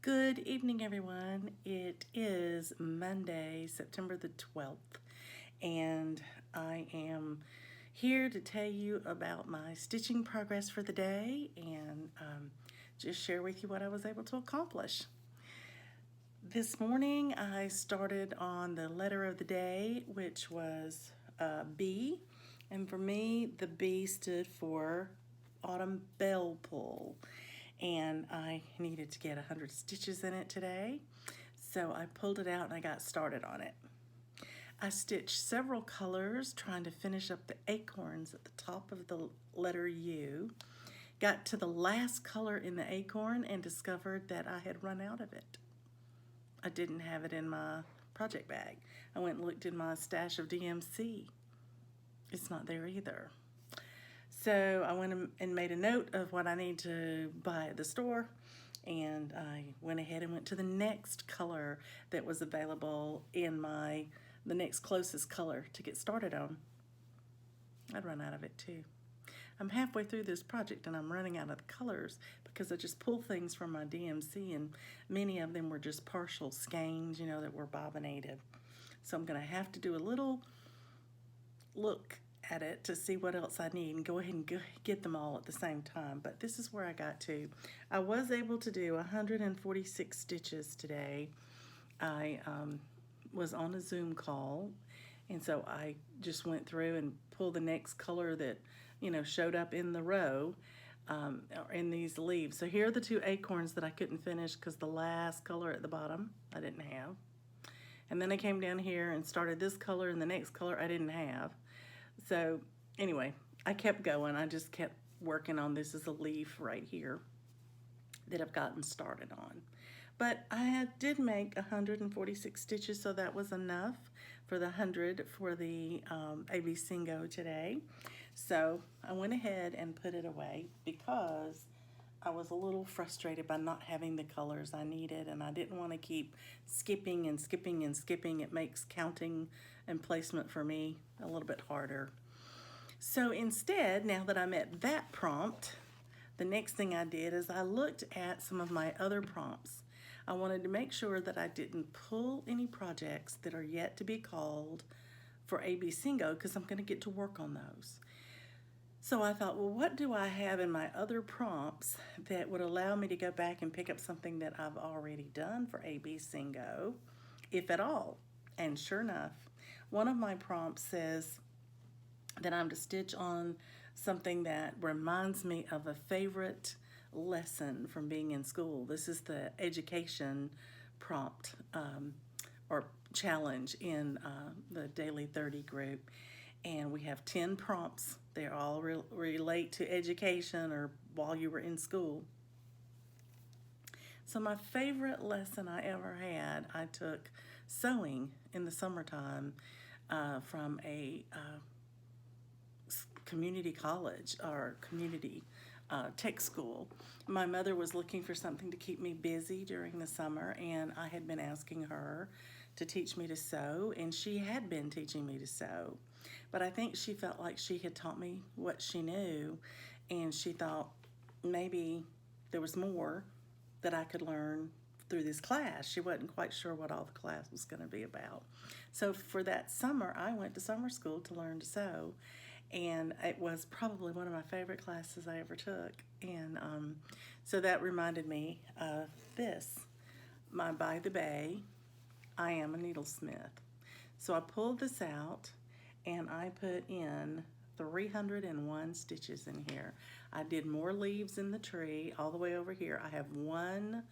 Good evening, everyone. It is Monday, September the 12th, and I am here to tell you about my stitching progress for the day and just share with you what I was able to accomplish. This morning, I started on the letter of the day, which was B, and for me, the B stood for Autumn Bell Pull, and I needed to get 100 stitches in it today, so I pulled it out and I got started on it. I stitched several colors trying to finish up the acorns at the top of the letter U. Got to the last color in the acorn and discovered that I had run out of it. I didn't have it in my project bag. I went and looked in my stash of DMC. It's not there either. So I went and made a note of what I need to buy at the store, and I went ahead and went to the next color that was available in the next closest color to get started on. I'd run out of it too. I'm halfway through this project and I'm running out of the colors because I just pull things from my DMC, and many of them were just partial skeins, that were bobbinated. So I'm gonna have to do a little look at it to see what else I need and go ahead and get them all at the same time. But this is where I got to. I was able to do 146 stitches today. I was on a Zoom call, and so I just went through and pulled the next color that showed up in the row in these leaves. So here are the two acorns that I couldn't finish because the last color at the bottom I didn't have. And then I came down here and started this color, and the next color I didn't have. So anyway, I kept going. I just kept working on this as a leaf right here that I've gotten started on. But I did make 146 stitches, so that was enough for the 100 for the ABCingo today. So I went ahead and put it away because I was a little frustrated by not having the colors I needed, and I didn't want to keep skipping and skipping and skipping. It makes counting and placement for me a little bit harder. So instead, now that I'm at that prompt, the next thing I did is I looked at some of my other prompts. I wanted to make sure that I didn't pull any projects that are yet to be called for ABCingo because I'm going to get to work on those. So I thought, well, what do I have in my other prompts that would allow me to go back and pick up something that I've already done for ABCingo, if at all? And sure enough, one of my prompts says that I'm to stitch on something that reminds me of a favorite lesson from being in school. This is the education prompt or challenge in the Daily 30 group. And we have 10 prompts. They all relate to education or while you were in school. So my favorite lesson I ever had, I took sewing in the summertime from a community college or community tech school. My mother was looking for something to keep me busy during the summer, and I had been asking her to teach me to sew, and she had been teaching me to sew. But I think she felt like she had taught me what she knew, and she thought maybe there was more that I could learn through this class. She wasn't quite sure what all the class was going to be about. So for that summer, I went to summer school to learn to sew, and it was probably one of my favorite classes I ever took. And so that reminded me of this, my By the Bay, I Am a Needlesmith. So I pulled this out and I put in 301 stitches in here. I did more leaves in the tree all the way over here. I have one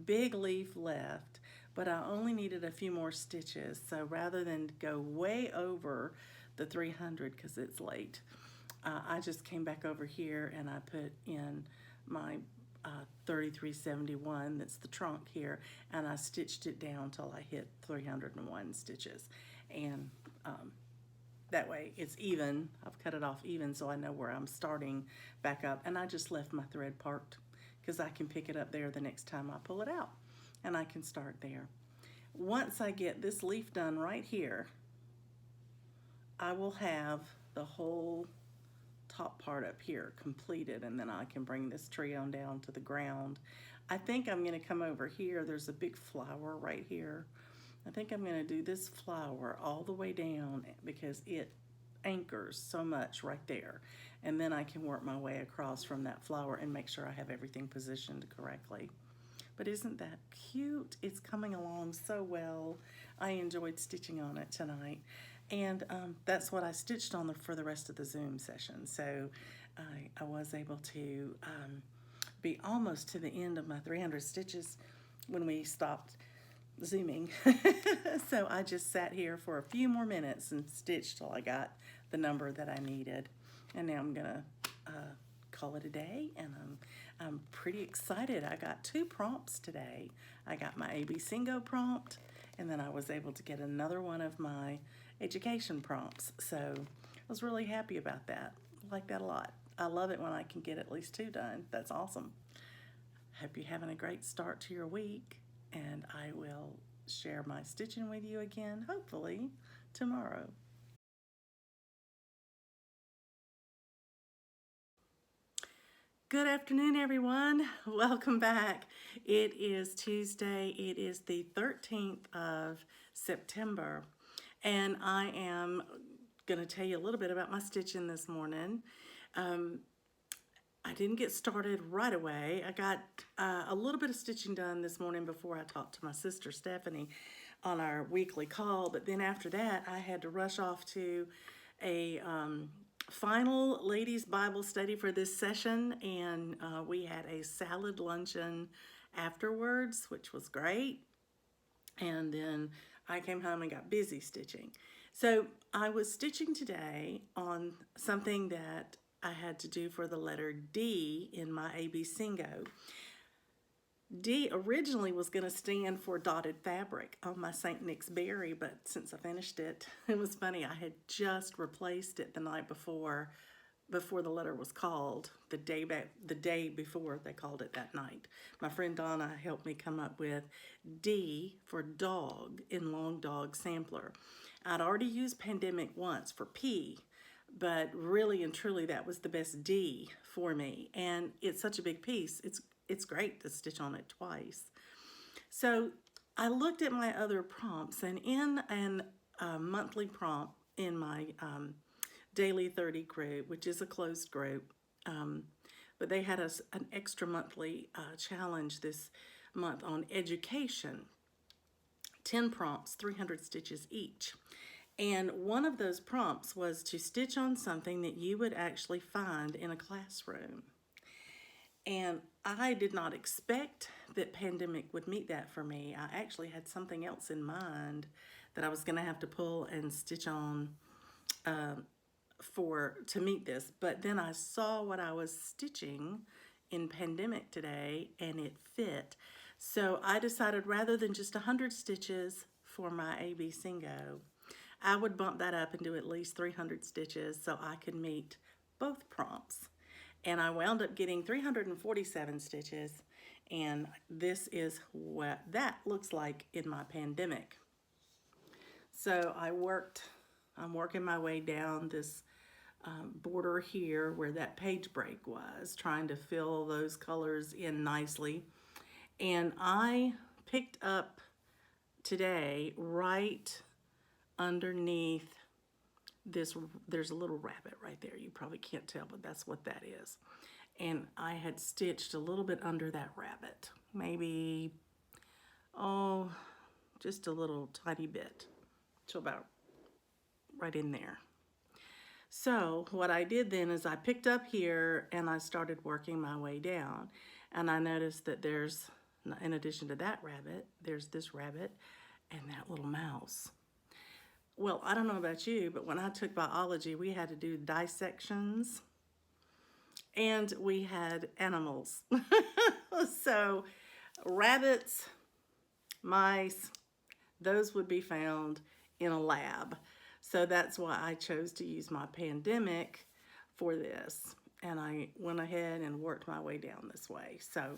big leaf left, but I only needed a few more stitches. So rather than go way over the 300 because it's late, I just came back over here and I put in my 3371, that's the trunk here, and I stitched it down till I hit 301 stitches. And that way it's even. I've cut it off even so I know where I'm starting back up, and I just left my thread parked because I can pick it up there the next time I pull it out, and I can start there. Once I get this leaf done right here, I will have the whole top part up here completed, and then I can bring this tree on down to the ground. I think I'm going to come over here. There's a big flower right here. I think I'm going to do this flower all the way down because it anchors so much right there. And then I can work my way across from that flower and make sure I have everything positioned correctly. But isn't that cute? It's coming along so well. I enjoyed stitching on it tonight. And that's what I stitched on for the rest of the Zoom session. So I was able to be almost to the end of my 300 stitches when we stopped Zooming. So I just sat here for a few more minutes and stitched till I got the number that I needed. And now I'm gonna call it a day, and I'm pretty excited. I got 2 prompts today. I got my ABCingo prompt, and then I was able to get another one of my education prompts. So I was really happy about that. I like that a lot. I love it when I can get at least 2 done. That's awesome. Hope you're having a great start to your week, and I will share my stitching with you again, hopefully tomorrow. Good afternoon, everyone. Welcome back. It is Tuesday. It is the 13th of September, and I am going to tell you a little bit about my stitching this morning. I didn't get started right away. I got a little bit of stitching done this morning before I talked to my sister Stephanie on our weekly call, but then after that I had to rush off to a final ladies Bible study for this session, and we had a salad luncheon afterwards, which was great. And then I came home and got busy stitching. So I was stitching today on something that I had to do for the letter D in my ABCingo. D originally was going to stand for dotted fabric on my St. Nick's berry, but since I finished it, it was funny. I had just replaced it the night before the letter was called, the day before they called it that night. My friend Donna helped me come up with D for dog in Long Dog Sampler. I'd already used Pandemic once for P, but really and truly that was the best D for me. And it's such a big piece. It's great to stitch on it twice. So I looked at my other prompts, and in a monthly prompt in my Daily 30 group, which is a closed group, but they had an extra monthly challenge this month on education. 10 prompts, 300 stitches each. And one of those prompts was to stitch on something that you would actually find in a classroom. And I did not expect that Pandemic would meet that for me. I actually had something else in mind that I was going to have to pull and stitch on to meet this. But then I saw what I was stitching in Pandemic today, and it fit. So I decided rather than just 100 stitches for my ABCingo, I would bump that up and do at least 300 stitches so I could meet both prompts. And I wound up getting 347 stitches, and this is what that looks like in my Pandemic. So I'm working my way down this border here where that page break was, trying to fill those colors in nicely. And I picked up today right underneath this, there's a little rabbit right there. You probably can't tell, but that's what that is. And I had stitched a little bit under that rabbit, maybe, just a little tiny bit, to about right in there. So what I did then is I picked up here and I started working my way down, and I noticed that there's, in addition to that rabbit, there's this rabbit and that little mouse. Well, I don't know about you, but when I took biology, we had to do dissections, and we had animals. So rabbits, mice, those would be found in a lab. So that's why I chose to use my Pandemic for this. And I went ahead and worked my way down this way. So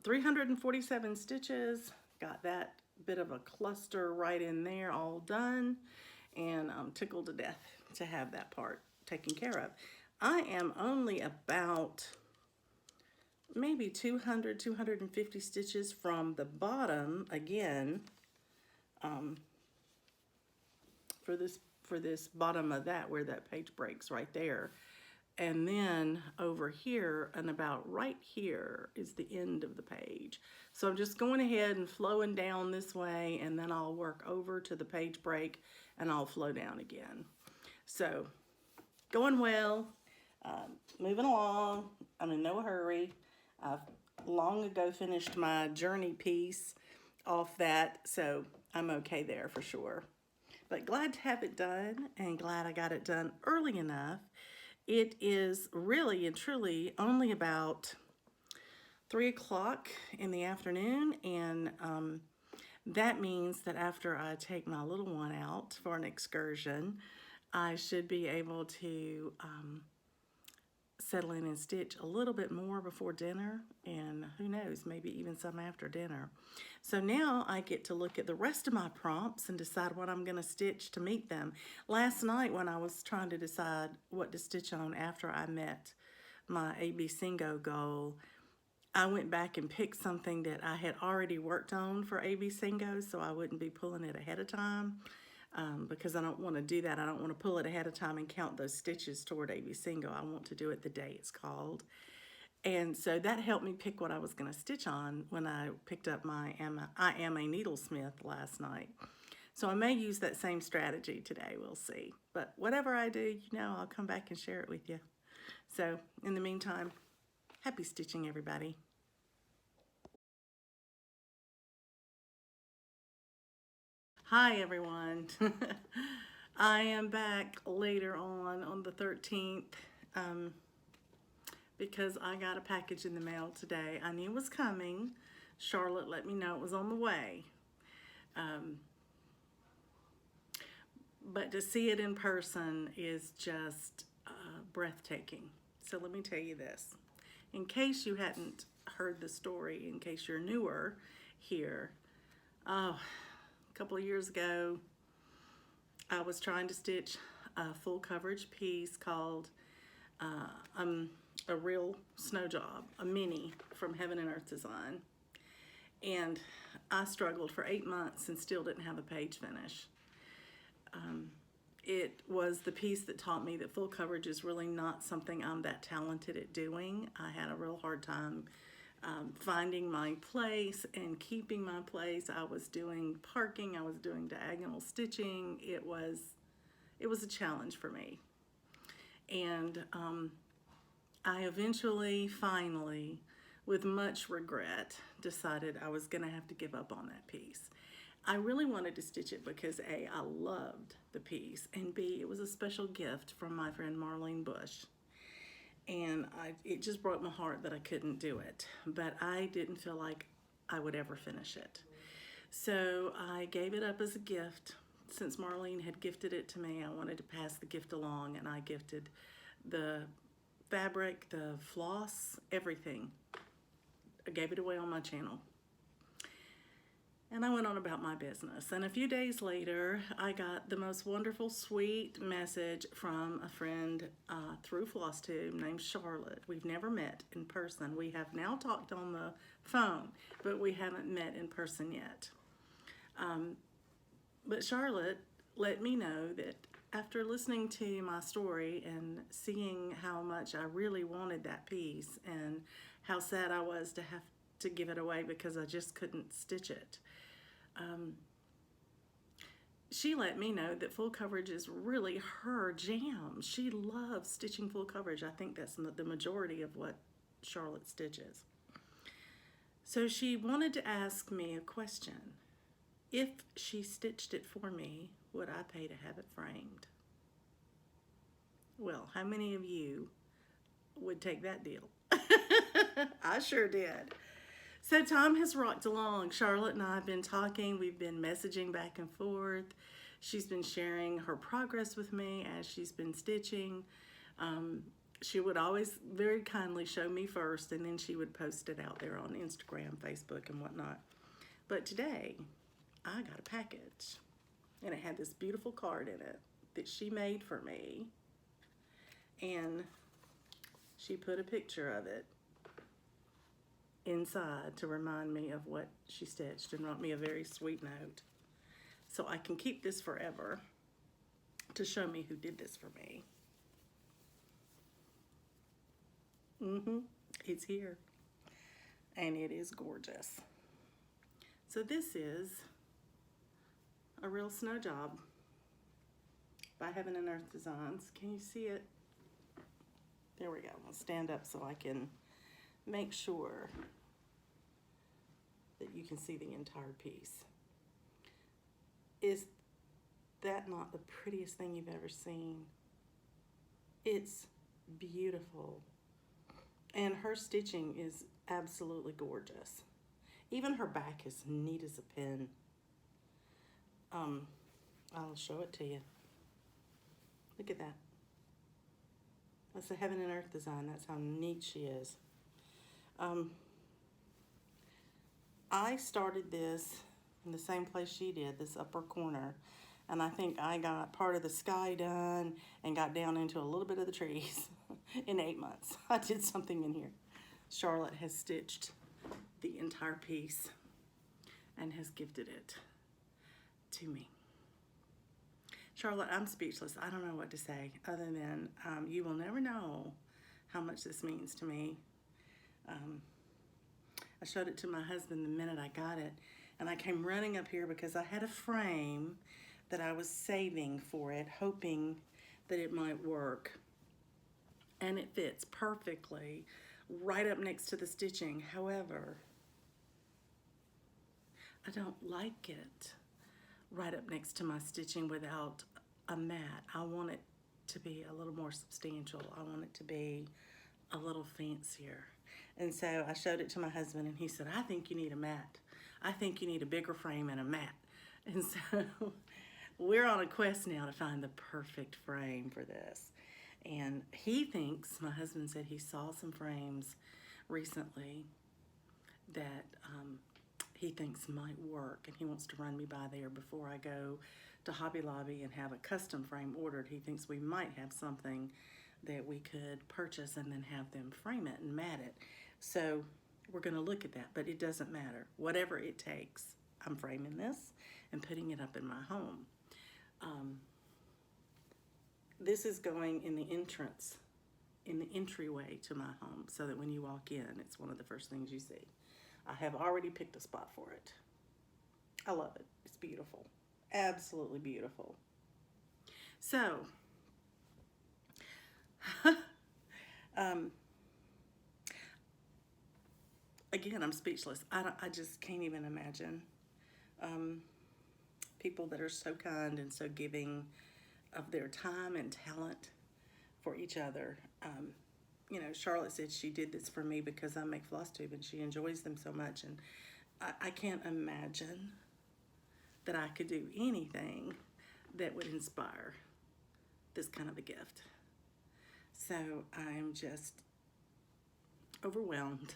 347 stitches, got that bit of a cluster right in there all done, and I'm tickled to death to have that part taken care of. I am only about maybe 200, 250 stitches from the bottom again, for this bottom of that, where that page breaks right there. And then over here and about right here is the end of the page. So I'm just going ahead and flowing down this way, and then I'll work over to the page break and I'll flow down again. So going well, moving along. I'm in no hurry. I've long ago finished my journey piece off that, so I'm okay there for sure. But glad to have it done, and glad I got it done early enough. It is really and truly only about 3 o'clock in the afternoon, and that means that after I take my little one out for an excursion, I should be able to settle in and stitch a little bit more before dinner, and who knows, maybe even some after dinner. So now I get to look at the rest of my prompts and decide what I'm going to stitch to meet them. Last night when I was trying to decide what to stitch on after I met my ABCingo goal, I went back and picked something that I had already worked on for ABCingo, so I wouldn't be pulling it ahead of time. Because I don't want to do that. I don't want to pull it ahead of time and count those stitches toward ABCingo. I want to do it the day it's called. And so that helped me pick what I was going to stitch on when I picked up my I Am a Needlesmith last night. So I may use that same strategy today. We'll see. But whatever I do, you know, I'll come back and share it with you. So in the meantime, happy stitching, everybody. Hi, everyone. I am back later on the 13th, because I got a package in the mail today. I knew it was coming. Charlotte let me know it was on the way. But to see it in person is just breathtaking. So let me tell you this. In case you hadn't heard the story, in case you're newer here, a couple of years ago, I was trying to stitch a full coverage piece called a real snow job, a mini from Heaven and Earth Design. And I struggled for 8 months and still didn't have a page finish. It was the piece that taught me that full coverage is really not something I'm that talented at doing. I had a real hard time finding my place and keeping my place. I was doing parking, I was doing diagonal stitching. It was a challenge for me. And I eventually, finally, with much regret, decided I was gonna have to give up on that piece. I really wanted to stitch it because A, I loved the piece, and B, it was a special gift from my friend Marlene Bush. And it just broke my heart that I couldn't do it, but I didn't feel like I would ever finish it. So I gave it up as a gift. Since Marlene had gifted it to me, I wanted to pass the gift along, and I gifted the fabric, the floss, everything. I gave it away on my channel. And I went on about my business. And a few days later, I got the most wonderful, sweet message from a friend through FlossTube named Charlotte. We've never met in person. We have now talked on the phone, but we haven't met in person yet. But Charlotte let me know that after listening to my story and seeing how much I really wanted that piece and how sad I was to have to give it away because I just couldn't stitch it, she let me know that full coverage is really her jam. She loves stitching full coverage. I think that's the majority of what Charlotte stitches. So she wanted to ask me a question. If she stitched it for me, would I pay to have it framed? Well, how many of you would take that deal? I sure did. So time has rocked along. Charlotte and I have been talking. We've been messaging back and forth. She's been sharing her progress with me as she's been stitching. She would always very kindly show me first, and then she would post it out there on Instagram, Facebook, and whatnot. But today, I got a package, and it had this beautiful card in it that she made for me. And she put a picture of it inside to remind me of what she stitched and wrote me a very sweet note. So I can keep this forever to show me who did this for me. It's here. And it is gorgeous. So this is a real snow job by Heaven and Earth Designs. Can you see it? There we go. I'll stand up so I can make sure that you can see the entire piece. Is that not the prettiest thing you've ever seen? It's beautiful. And her stitching is absolutely gorgeous. Even her back is neat as a pin. I'll show it to you. Look at that. That's a Heaven and Earth design. That's how neat she is. I started this in the same place she did, this upper corner. And I think I got part of the sky done and got down into a little bit of the trees in 8 months. I did something in here. Charlotte has stitched the entire piece and has gifted it to me. Charlotte, I'm speechless. I don't know what to say other than you will never know how much this means to me. I showed it to my husband the minute I got it, and I came running up here because I had a frame that I was saving for it, hoping that it might work. And it fits perfectly right up next to the stitching. However, I don't like it right up next to my stitching without a mat. I want it to be a little more substantial. I want it to be a little fancier. And so I showed it to my husband, and he said, I think you need a mat. I think you need a bigger frame and a mat. And so we're on a quest now to find the perfect frame for this. And he thinks, my husband said he saw some frames recently that he thinks might work, and he wants to run me by there before I go to Hobby Lobby and have a custom frame ordered. He thinks we might have something that we could purchase and then have them frame it and mat it. So we're going to look at that, but it doesn't matter. Whatever it takes, I'm framing this and putting it up in my home. This is going in the entrance, in the entryway to my home, so that when you walk in, it's one of the first things you see. I have already picked a spot for it. I love it. It's beautiful. Absolutely beautiful. So, again, I'm speechless. I just can't even imagine people that are so kind and so giving of their time and talent for each other. You know, Charlotte said she did this for me because I make floss tube and she enjoys them so much, and I can't imagine that I could do anything that would inspire this kind of a gift. So I'm just overwhelmed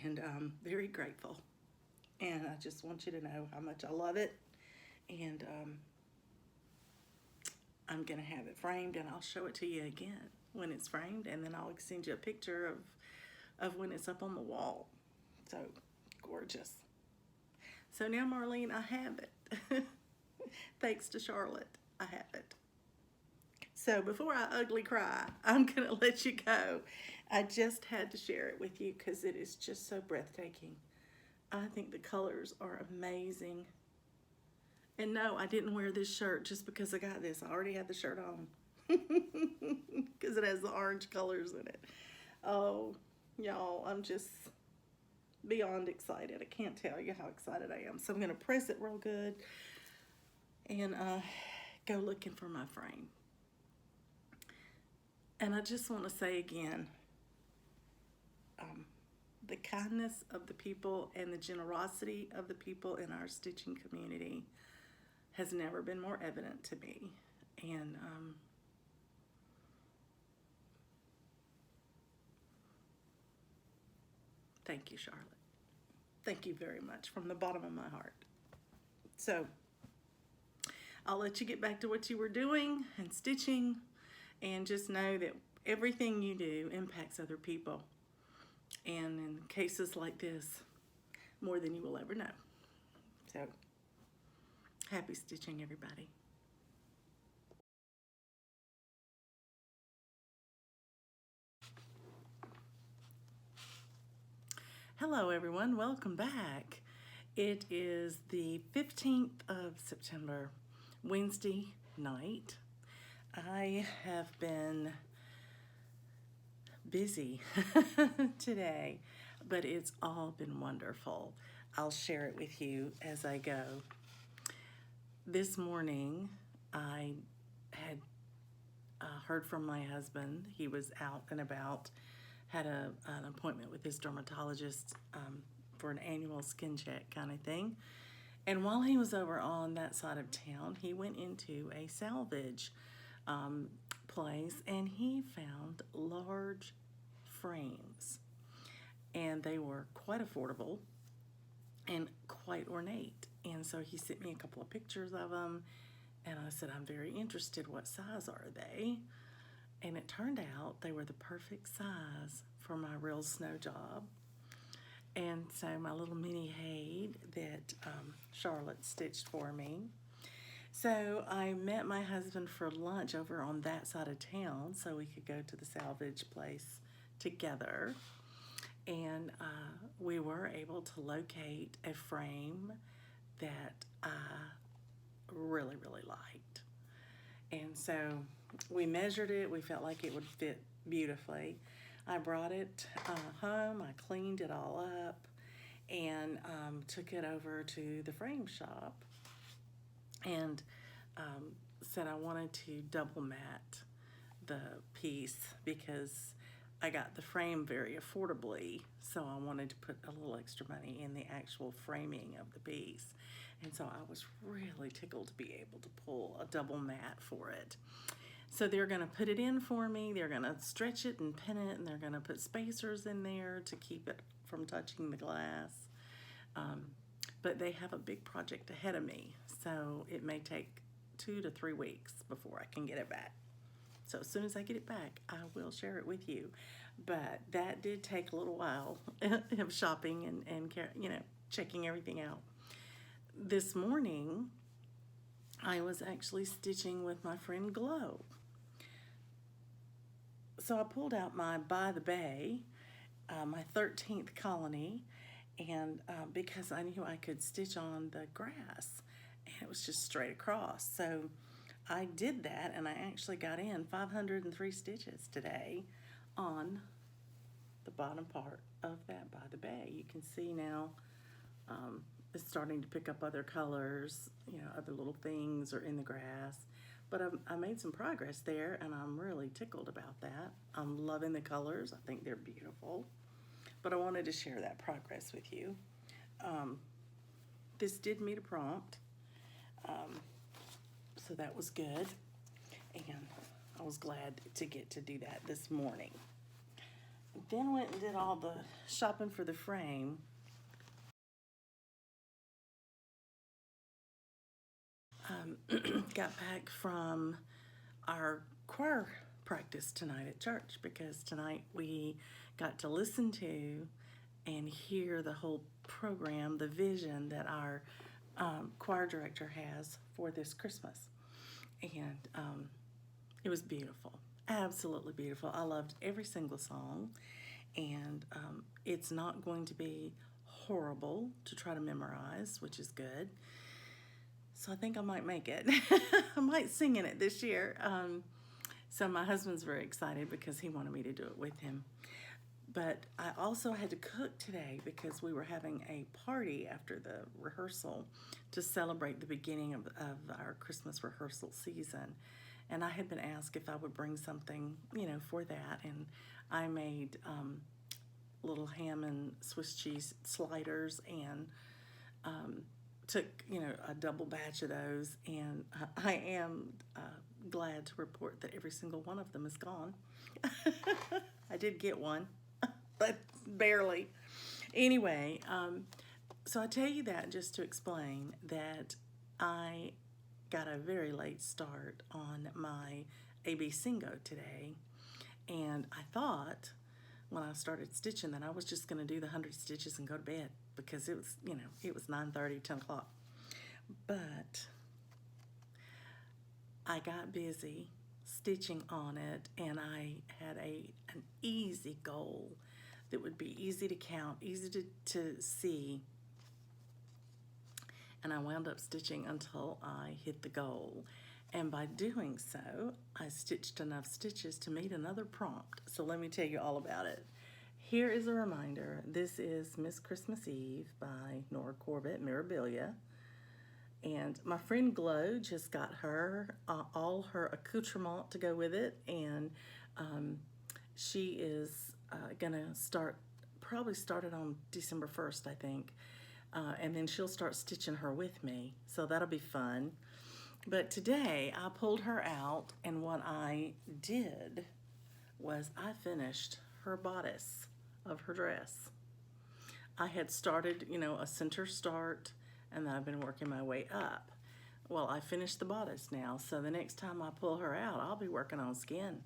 and very grateful. And I just want you to know how much I love it. And I'm going to have it framed, and I'll show it to you again when it's framed, and then I'll send you a picture of when it's up on the wall. So gorgeous. So now, Marlene, I have it. Thanks to Charlotte, I have it. So before I ugly cry, I'm going to let you go. I just had to share it with you because it is just so breathtaking. I think the colors are amazing. And no, I didn't wear this shirt just because I got this. I already had the shirt on because it has the orange colors in it. Oh, y'all, I'm just beyond excited. I can't tell you how excited I am. So I'm going to press it real good and go looking for my frame. And I just want to say again, the kindness of the people and the generosity of the people in our stitching community has never been more evident to me. And thank you, Charlotte. Thank you very much from the bottom of my heart. So I'll let you get back to what you were doing and stitching, and just know that everything you do impacts other people. And in cases like this, more than you will ever know. So, happy stitching, everybody. Hello, everyone. Welcome back. It is the 15th of September, Wednesday night. I have been busy today, but it's all been wonderful. I'll share it with you as I go. This morning, I had heard from my husband. He was out and about, had an appointment with his dermatologist for an annual skin check kind of thing. And while he was over on that side of town, he went into a salvage place and he found large frames. And they were quite affordable and quite ornate. And so he sent me a couple of pictures of them. And I said, I'm very interested. What size are they? And it turned out they were the perfect size for my real snow job. And so my little mini HAED that Charlotte stitched for me. So I met my husband for lunch over on that side of town so we could go to the salvage place together. And we were able to locate a frame that I really, really liked. And so we measured it. We felt like it would fit beautifully. I brought it home. I cleaned it all up and took it over to the frame shop and said I wanted to double mat the piece because I got the frame very affordably, so I wanted to put a little extra money in the actual framing of the piece. And so I was really tickled to be able to pull a double mat for it. So they're going to put it in for me, they're going to stretch it and pin it, and they're going to put spacers in there to keep it from touching the glass. But they have a big project ahead of me, so it may take 2 to 3 weeks before I can get it back. So as soon as I get it back, I will share it with you. But that did take a little while of shopping and you know, checking everything out. This morning, I was actually stitching with my friend Glow. So I pulled out my By the Bay, my 13th colony, and because I knew I could stitch on the grass, and it was just straight across. So I did that, and I actually got in 503 stitches today on the bottom part of that By the Bay. You can see now it's starting to pick up other colors, you know, other little things are in the grass. But I made some progress there, and I'm really tickled about that. I'm loving the colors. I think they're beautiful. But I wanted to share that progress with you. This did meet a prompt, so that was good. And I was glad to get to do that this morning. Then went and did all the shopping for the frame. Got back from our choir practice tonight at church because tonight we got to listen to and hear the whole program, the vision that our choir director has for this Christmas. And it was beautiful, absolutely beautiful. I loved every single song, and it's not going to be horrible to try to memorize, which is good. So I think I might make it. I might sing in it this year. So my husband's very excited because he wanted me to do it with him. But I also had to cook today because we were having a party after the rehearsal to celebrate the beginning of our Christmas rehearsal season. And I had been asked if I would bring something, you know, for that. And I made little ham and Swiss cheese sliders and took, you know, a double batch of those, and I am glad to report that every single one of them is gone. I did get one, but barely. Anyway, so I tell you that just to explain that I got a very late start on my ABCingo today, And I thought when I started stitching that I was just going to do the 100 stitches and go to bed because it was, it was 9:30, 10 o'clock. But I got busy stitching on it, and I had an easy goal that would be easy to count, easy to see, and I wound up stitching until I hit the goal. And by doing so, I stitched enough stitches to meet another prompt. So let me tell you all about it. Here is a reminder. This is Miss Christmas Eve by Nora Corbett, Mirabilia. And my friend Glow just got her all her accoutrement to go with it, and she is gonna probably start it on December 1st, I think, and then she'll start stitching her with me, so that'll be fun. But today I pulled her out, and what I did was I finished her bodice of her dress. I had started, a center start, and then I've been working my way up. Well, I finished the bodice now, so the next time I pull her out, I'll be working on skin.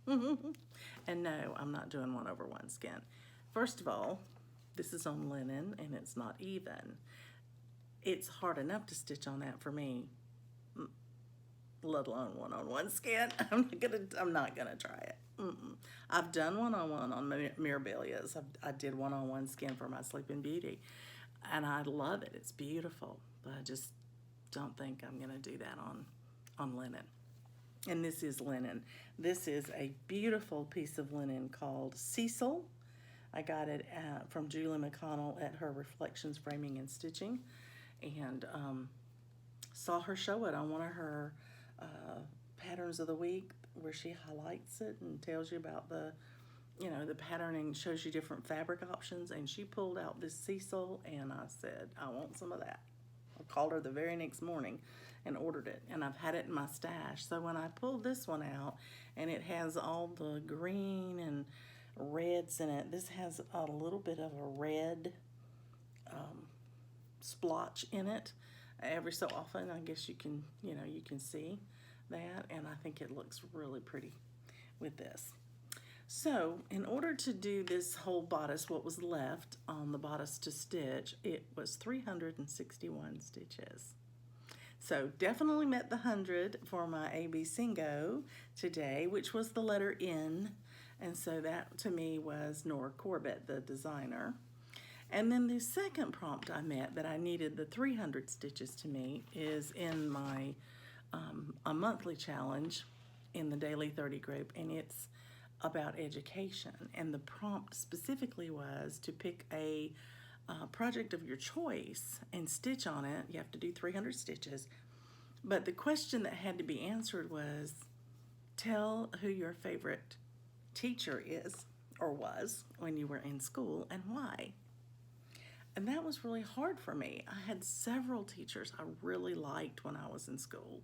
And no, I'm not doing 1/1 skin. First of all, this is on linen, and it's not even. It's hard enough to stitch on that for me, let alone 1/1 skin. I'm not gonna try it. I've done 1/1 on Mirabilias. I did 1/1 skin for my Sleeping Beauty, and I love it. It's beautiful, but I just don't think I'm gonna do that on linen. And this is linen. This is a beautiful piece of linen called Cecil. I got it from Julie McConnell at her Reflections Framing and Stitching, and saw her show it on one of her patterns of the week, where she highlights it and tells you about the patterning, shows you different fabric options. And she pulled out this Cecil, and I said, I want some of that. I called her the very next morning and ordered it, and I've had it in my stash. So when I pulled this one out, and it has all the green and reds in it, this has a little bit of a red splotch in it. Every so often, I guess you can see that, and I think it looks really pretty with this. So in order to do this whole bodice, what was left on the bodice to stitch, it was 361 stitches. So definitely met the 100 for my ABCingo today, which was the letter N, and so that to me was Nora Corbett, the designer. And then the second prompt I met that I needed the 300 stitches to meet is in my a monthly challenge in the Daily 30 group, and it's about education. And the prompt specifically was to pick a project of your choice and stitch on it. You have to do 300 stitches. But the question that had to be answered was, tell who your favorite teacher is or was when you were in school and why. And that was really hard for me. I had several teachers I really liked when I was in school.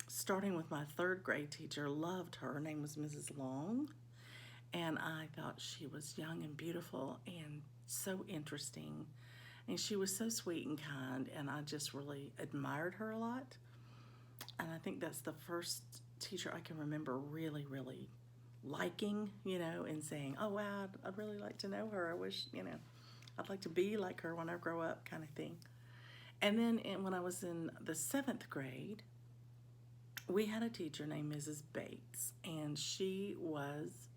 Starting with my 3rd grade teacher, loved her. Her name was Mrs. Long. And I thought she was young and beautiful and so interesting. And she was so sweet and kind, and I just really admired her a lot. And I think that's the first teacher I can remember really, really liking, and saying, oh, wow, I'd really like to know her. I wish, I'd like to be like her when I grow up, kind of thing. And then when I was in the 7th grade, we had a teacher named Mrs. Bates, and she was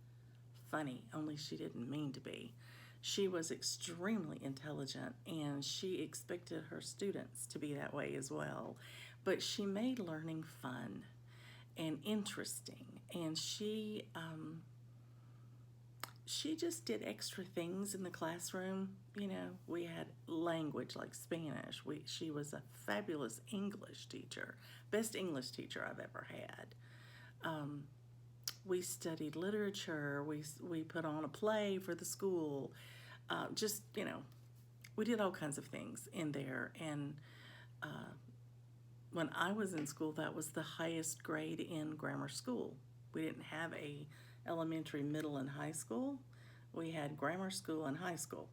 funny, only she didn't mean to be. She was extremely intelligent, and she expected her students to be that way as well. But she made learning fun and interesting, and she just did extra things in the classroom. We had language like Spanish. She was a fabulous English teacher, best English teacher I've ever had. We studied literature. We put on a play for the school. We did all kinds of things in there. And when I was in school, that was the highest grade in grammar school. We didn't have a elementary, middle, and high school. We had grammar school and high school.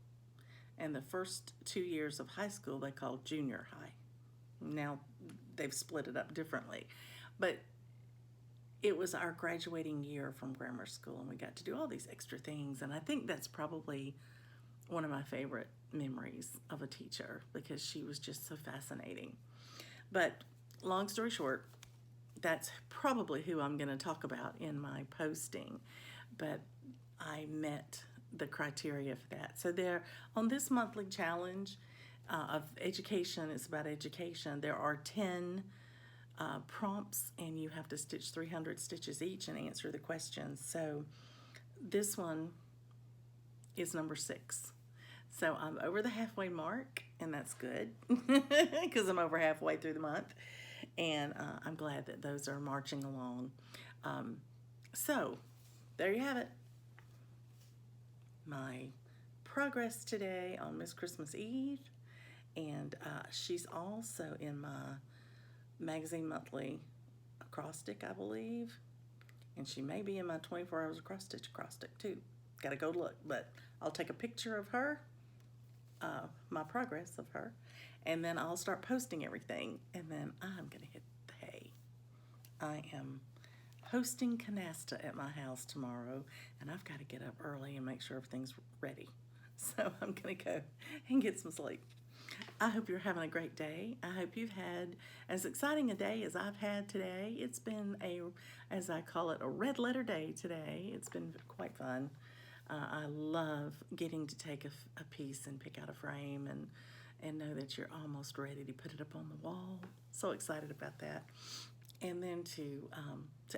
And the first 2 years of high school they called junior high. Now they've split it up differently. But it was our graduating year from grammar school, and we got to do all these extra things. And I think that's probably one of my favorite memories of a teacher, because she was just so fascinating. But long story short, that's probably who I'm going to talk about in my posting. But I met the criteria for that. So there, on this monthly challenge of education, it's about education, there are 10 prompts, and you have to stitch 300 stitches each and answer the questions. So this one is number 6. So I'm over the halfway mark, and that's good because I'm over halfway through the month, and I'm glad that those are marching along. So there you have it. My progress today on Miss Christmas Eve, and she's also in my magazine monthly acrostic, I believe, and she may be in my 24 hours acrostic too. Gotta go look, but I'll take a picture of her, my progress of her, and then I'll start posting everything, and then I'm gonna hit the hay. I am hosting canasta at my house tomorrow, and I've got to get up early and make sure everything's ready. So I'm gonna go and get some sleep. I hope you're having a great day. I hope you've had as exciting a day as I've had today. It's been a, as I call it, a red letter day today. It's been quite fun. I love getting to take a piece and pick out a frame and know that you're almost ready to put it up on the wall. So excited about that. And then to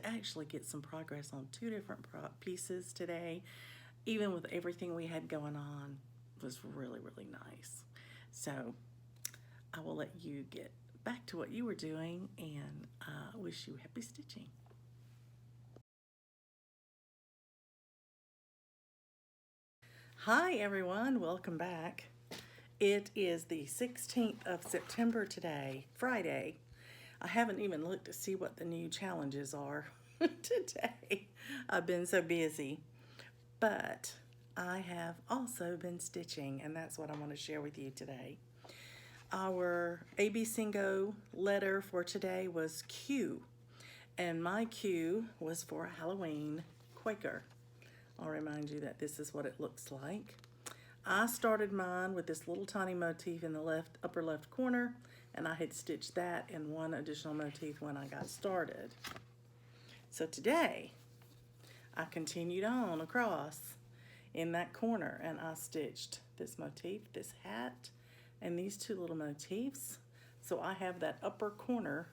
actually get some progress on 2 different pieces today, even with everything we had going on, was really, really nice. So I will let you get back to what you were doing, and wish you happy stitching. Hi everyone, welcome back. It is the 16th of September today, Friday. I haven't even looked to see what the new challenges are today. I've been so busy. But I have also been stitching, and that's what I want to share with you today. Our ABCingo letter for today was Q, and my Q was for Halloween Quaker. I'll remind you that this is what it looks like. I started mine with this little tiny motif in the upper left corner, and I had stitched that in one additional motif when I got started. So today, I continued on across in that corner, and I stitched this motif, this hat, and these 2 little motifs. So I have that upper corner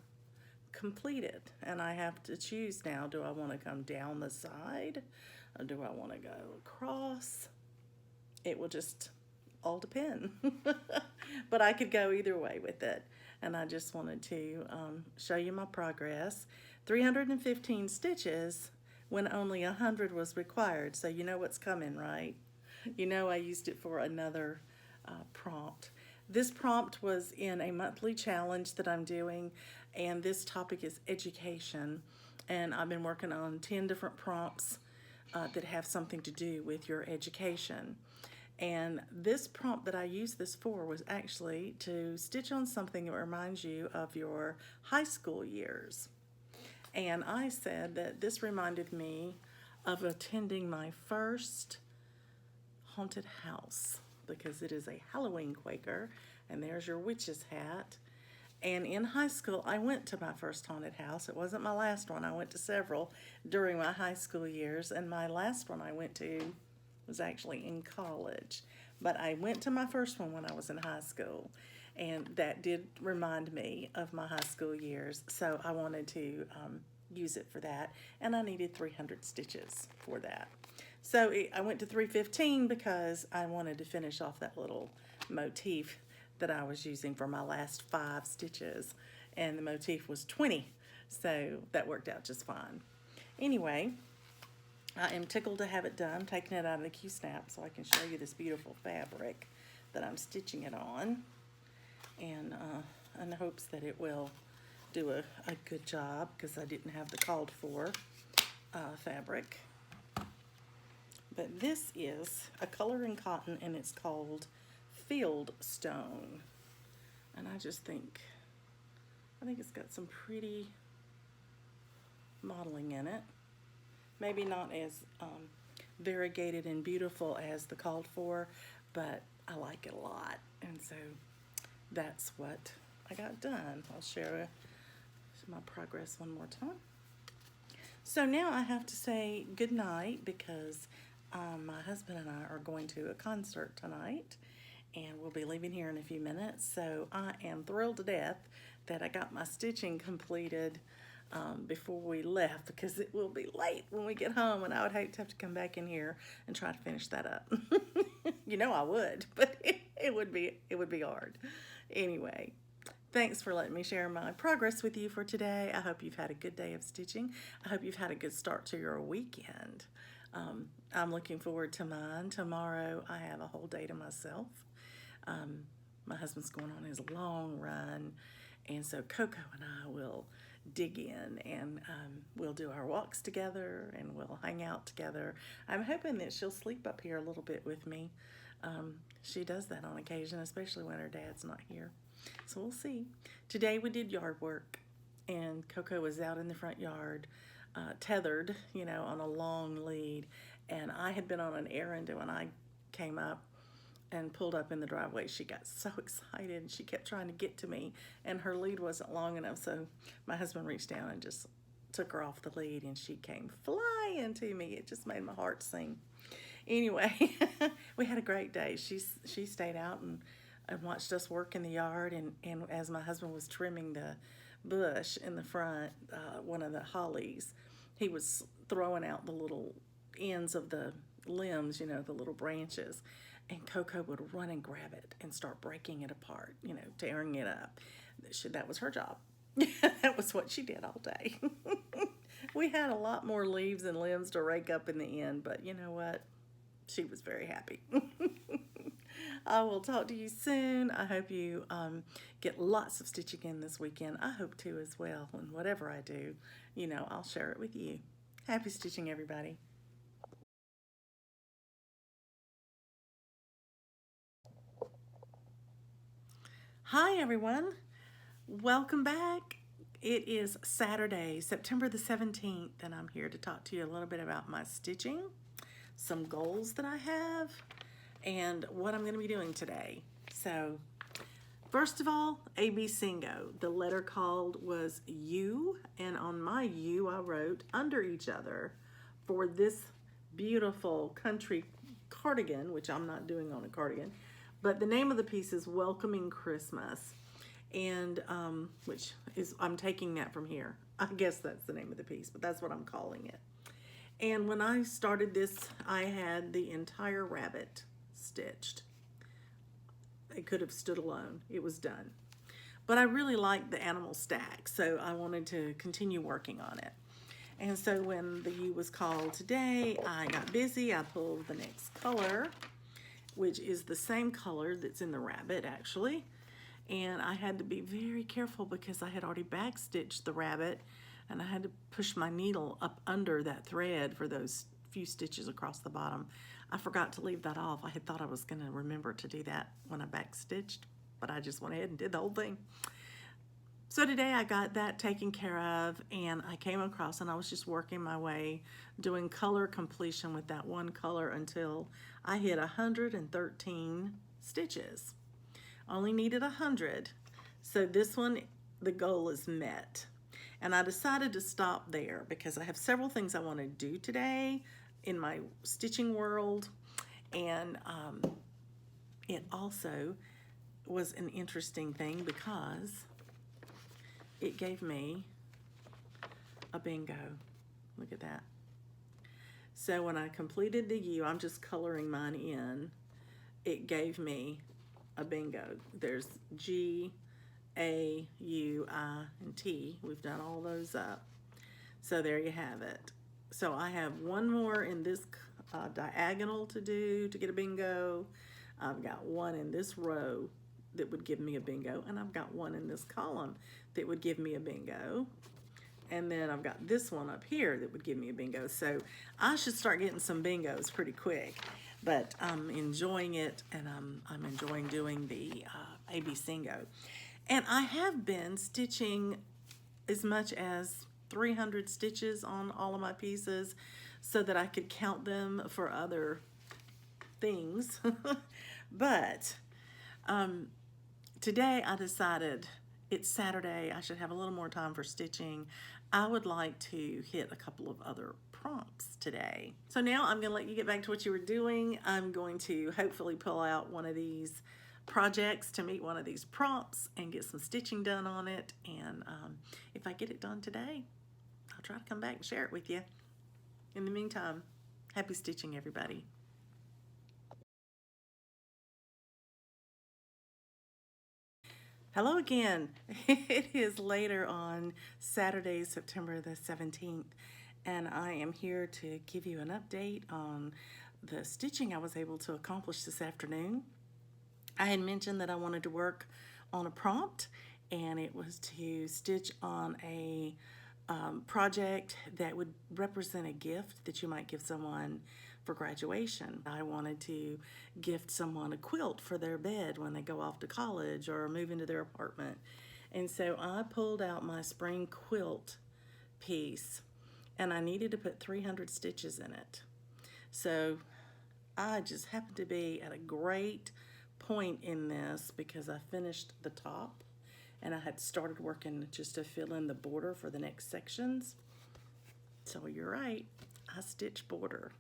completed, and I have to choose now, do I want to come down the side, or do I want to go across? It will just all depend. But I could go either way with it, and I just wanted to show you my progress. 315 stitches when only 100 was required, so you know what's coming, right? You know I used it for another prompt. This prompt was in a monthly challenge that I'm doing, and this topic is education, and I've been working on 10 different prompts that have something to do with your education. And this prompt that I used this for was actually to stitch on something that reminds you of your high school years. And I said that this reminded me of attending my first haunted house, because it is a Halloween Quaker, and there's your witch's hat. And in high school, I went to my first haunted house. It wasn't my last one. I went to several during my high school years, and my last one I went to was actually in college. But I went to my first one when I was in high school, and that did remind me of my high school years. So I wanted to use it for that, and I needed 300 stitches for that. So I went to 315 because I wanted to finish off that little motif that I was using for my last 5 stitches, and the motif was 20, so that worked out just fine. Anyway, I am tickled to have it done. I'm taking it out of the Q-snap so I can show you this beautiful fabric that I'm stitching it on, and in hopes that it will do a good job, because I didn't have the called for fabric. But this is a color in cotton, and it's called Field Stone, and I think it's got some pretty modeling in it. Maybe not as variegated and beautiful as the called for, but I like it a lot. And so that's what I got done. I'll share my progress one more time. So now I have to say good night because my husband and I are going to a concert tonight, and we'll be leaving here in a few minutes. So I am thrilled to death that I got my stitching completed before we left, because it will be late when we get home, and I would hate to have to come back in here and try to finish that up. You know I would, but it would be hard. Anyway, thanks for letting me share my progress with you for today. I hope you've had a good day of stitching. I hope you've had a good start to your weekend. I'm looking forward to mine. Tomorrow I have a whole day to myself. My husband's going on his long run, and so Coco and I will dig in, and we'll do our walks together, and we'll hang out together. I'm hoping that she'll sleep up here a little bit with me. She does that on occasion, especially when her dad's not here. So we'll see. Today we did yard work, and Coco was out in the front yard, tethered, you know, on a long lead, and I had been on an errand, and when I came up and pulled up in the driveway, she got so excited, and she kept trying to get to me, and her lead wasn't long enough, so my husband reached down and just took her off the lead, and she came flying to me. It just made my heart sing. Anyway, we had a great day. She stayed out and watched us work in the yard, and as my husband was trimming the bush in the front, one of the hollies, he was throwing out the little ends of the limbs, you know, the little branches, and Coco would run and grab it and start breaking it apart, you know, tearing it up. That was her job. That was what she did all day. We had a lot more leaves and limbs to rake up in the end, but you know what? She was very happy. I will talk to you soon. I hope you get lots of stitching in this weekend. I hope to as well. And whatever I do, you know, I'll share it with you. Happy stitching, everybody. Hi, everyone. Welcome back. It is Saturday, September the 17th, and I'm here to talk to you a little bit about my stitching, some goals that I have, and what I'm going to be doing today. So, first of all, ABCingo. The letter called was U, and on my U I wrote under each other for this beautiful country cardigan, which I'm not doing on a cardigan, but the name of the piece is Welcoming Christmas, and which is, I'm taking that from here. I guess that's the name of the piece, but that's what I'm calling it. And when I started this, I had the entire rabbit stitched. It could have stood alone. It was done. But I really liked the animal stack, so I wanted to continue working on it. And so when the U was called today, I got busy. I pulled the next color, which is the same color that's in the rabbit, actually. And I had to be very careful because I had already backstitched the rabbit, and I had to push my needle up under that thread for those few stitches across the bottom. I forgot to leave that off. I had thought I was going to remember to do that when I backstitched, but I just went ahead and did the whole thing. So today I got that taken care of, and I came across, and I was just working my way, doing color completion with that one color until I hit 113 stitches. Only needed 100. So this one, the goal is met. And I decided to stop there because I have several things I want to do today in my stitching world. And it also was an interesting thing because it gave me a bingo. Look at that. So when I completed the U, I'm just coloring mine in, it gave me a bingo. There's G, A, U, I, and T. We've done all those up. So there you have it. So I have one more in this diagonal to do to get a bingo. I've got one in this row that would give me a bingo, and I've got one in this column that would give me a bingo. And then I've got this one up here that would give me a bingo. So I should start getting some bingos pretty quick. But I'm enjoying it, and I'm enjoying doing the ABCingo. And I have been stitching as much as 300 stitches on all of my pieces so that I could count them for other things. But today I decided it's Saturday, I should have a little more time for stitching. I would like to hit a couple of other prompts today. So now I'm going to let you get back to what you were doing. I'm going to hopefully pull out one of these projects to meet one of these prompts and get some stitching done on it. And if I get it done today, I'll try to come back and share it with you. In the meantime, happy stitching, everybody. Hello again. It is later on Saturday, September the 17th, and I am here to give you an update on the stitching I was able to accomplish this afternoon. I had mentioned that I wanted to work on a prompt, and it was to stitch on a project that would represent a gift that you might give someone for graduation. I wanted to gift someone a quilt for their bed when they go off to college or move into their apartment. And so I pulled out my spring quilt piece, and I needed to put 300 stitches in it. So I just happened to be at a great point in this because I finished the top and I had started working just to fill in the border for the next sections. So you're right, I stitched border.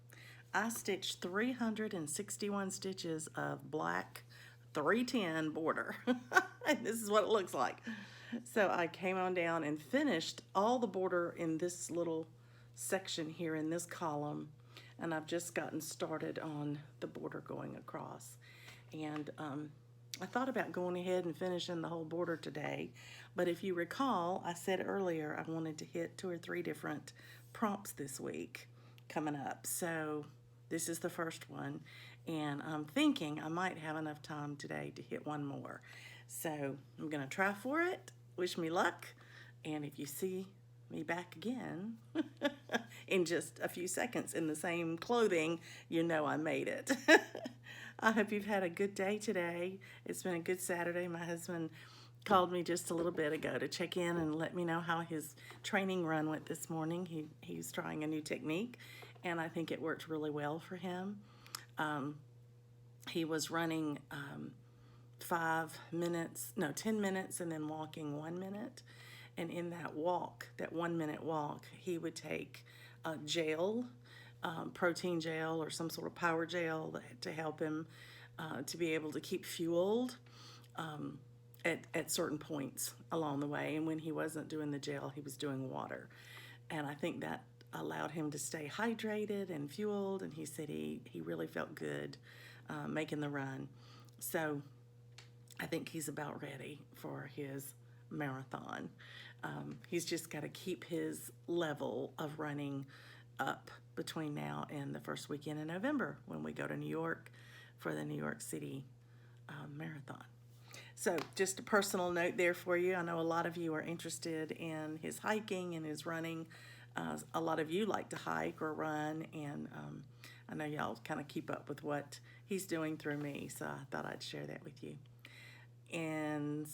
I stitched 361 stitches of black 310 border. And this is what it looks like. So I came on down and finished all the border in this little section here in this column, and I've just gotten started on the border going across. And I thought about going ahead and finishing the whole border today, but if you recall, I said earlier I wanted to hit 2 or 3 different prompts this week coming up. So this is the first one, and I'm thinking I might have enough time today to hit one more. So I'm gonna try for it. Wish me luck, and if you see me back again in just a few seconds in the same clothing, you know I made it. I hope you've had a good day today. It's been a good Saturday. My husband called me just a little bit ago to check in and let me know how his training run went this morning. He's trying a new technique, and I think it worked really well for him. He was running 10 minutes, and then walking 1 minute. And in that walk, that 1 minute walk, he would take a gel, protein gel or some sort of power gel to help him to be able to keep fueled at certain points along the way. And when he wasn't doing the gel, he was doing water. And I think that allowed him to stay hydrated and fueled, and he said he really felt good making the run. So I think he's about ready for his marathon. He's just got to keep his level of running up between now and the first weekend in November when we go to New York for the New York City Marathon. So just a personal note there for you. I know a lot of you are interested in his hiking and his running. A lot of you like to hike or run, and I know y'all kind of keep up with what he's doing through me, so I thought I'd share that with you. And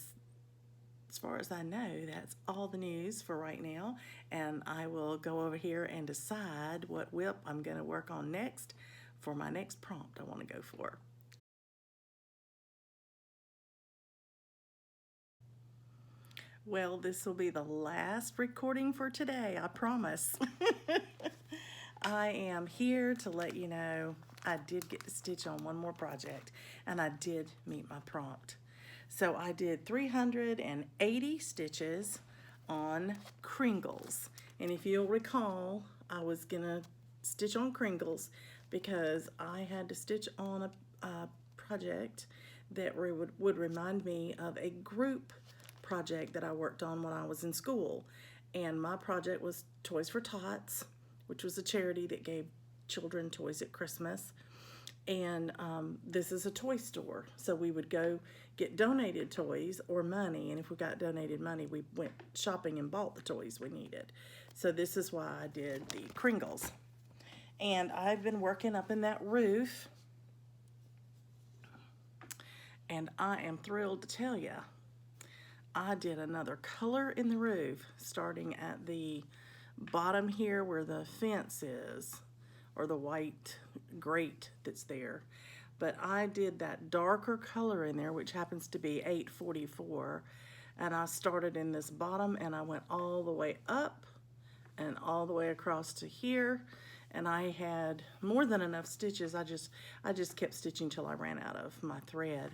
as far as I know, that's all the news for right now, and I will go over here and decide what whip I'm going to work on next for my next prompt I want to go for. Well, this will be the last recording for today, I promise. I am here to let you know I did get to stitch on one more project, and I did meet my prompt. So I did 380 stitches on Kringles. And if you'll recall, I was gonna stitch on Kringles because I had to stitch on a project that would remind me of a group project that I worked on when I was in school. And my project was Toys for Tots, which was a charity that gave children toys at Christmas. And this is a toy store, so we would go get donated toys or money, and if we got donated money, we went shopping and bought the toys we needed. So this is why I did the Kringles. And I've been working up in that roof, and I am thrilled to tell you I did another color in the roof, starting at the bottom here where the fence is, or the white grate that's there. But I did that darker color in there, which happens to be 844, and I started in this bottom and I went all the way up and all the way across to here, and I had more than enough stitches. I just kept stitching till I ran out of my thread.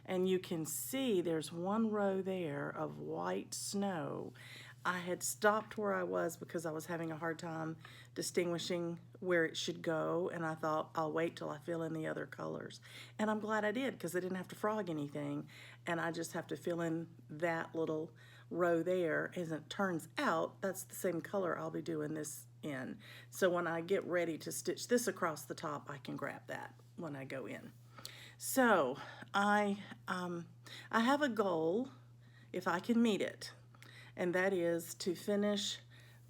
And you can see there's one row there of white snow. I had stopped where I was because I was having a hard time distinguishing where it should go, and I thought I'll wait till I fill in the other colors. And I'm glad I did, because I didn't have to frog anything, and I just have to fill in that little row there. As it turns out, that's the same color I'll be doing this in. So when I get ready to stitch this across the top, I can grab that when I go in. So I have a goal, if I can meet it, and that is to finish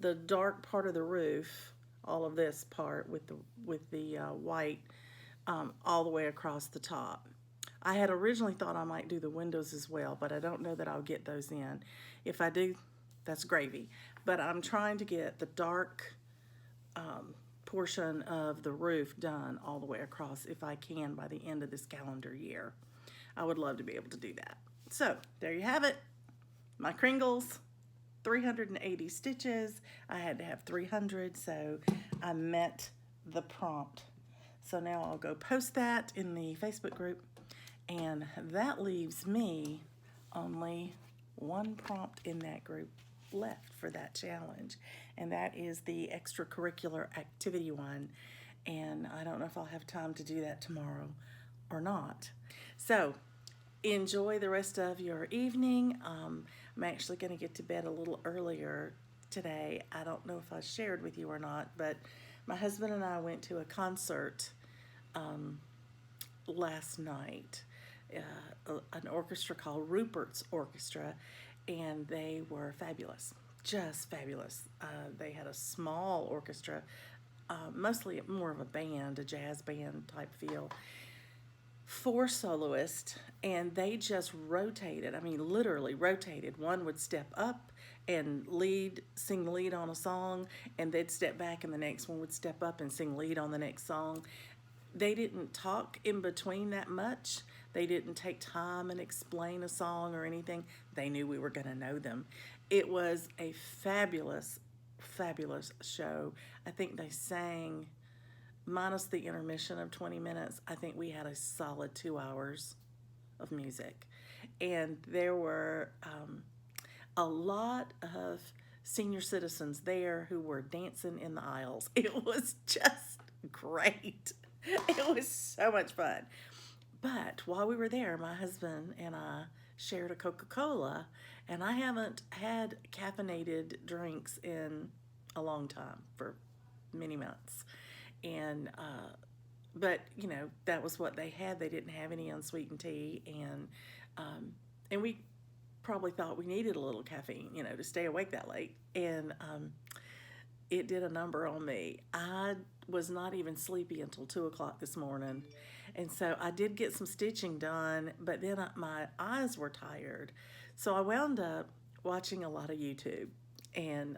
the dark part of the roof, all of this part with the white, all the way across the top. I had originally thought I might do the windows as well, but I don't know that I'll get those in. If I do, that's gravy. But I'm trying to get the dark portion of the roof done all the way across if I can by the end of this calendar year. I would love to be able to do that. So there you have it. My Kringles, 380 stitches. I had to have 300, so I met the prompt. So now I'll go post that in the Facebook group, and that leaves me only one prompt in that group left for that challenge, and that is the extracurricular activity one, and I don't know if I'll have time to do that tomorrow or not. So enjoy the rest of your evening. I'm actually going to get to bed a little earlier today. I don't know if I shared with you or not, but my husband and I went to a concert last night, an orchestra called Rupert's Orchestra, and they were fabulous, just fabulous. They had a small orchestra, mostly more of a band, a jazz band type feel. 4 soloists, and they just rotated. I mean, literally rotated. One would step up and sing lead on a song, and they'd step back, and the next one would step up and sing lead on the next song. They didn't talk in between that much. They didn't take time and explain a song or anything. They knew we were going to know them. It was a fabulous, fabulous show. I think they sang, minus the intermission of 20 minutes, I think we had a solid 2 hours of music. And there were a lot of senior citizens there who were dancing in the aisles. It was just great. It was so much fun. But while we were there, my husband and I shared a Coca-Cola, and I haven't had caffeinated drinks in a long time, for many months. And but you know, that was what they had. They didn't have any unsweetened tea, and we probably thought we needed a little caffeine, you know, to stay awake that late. And it did a number on me. I was not even sleepy until 2 o'clock this morning, and so I did get some stitching done, but then my eyes were tired, so I wound up watching a lot of YouTube and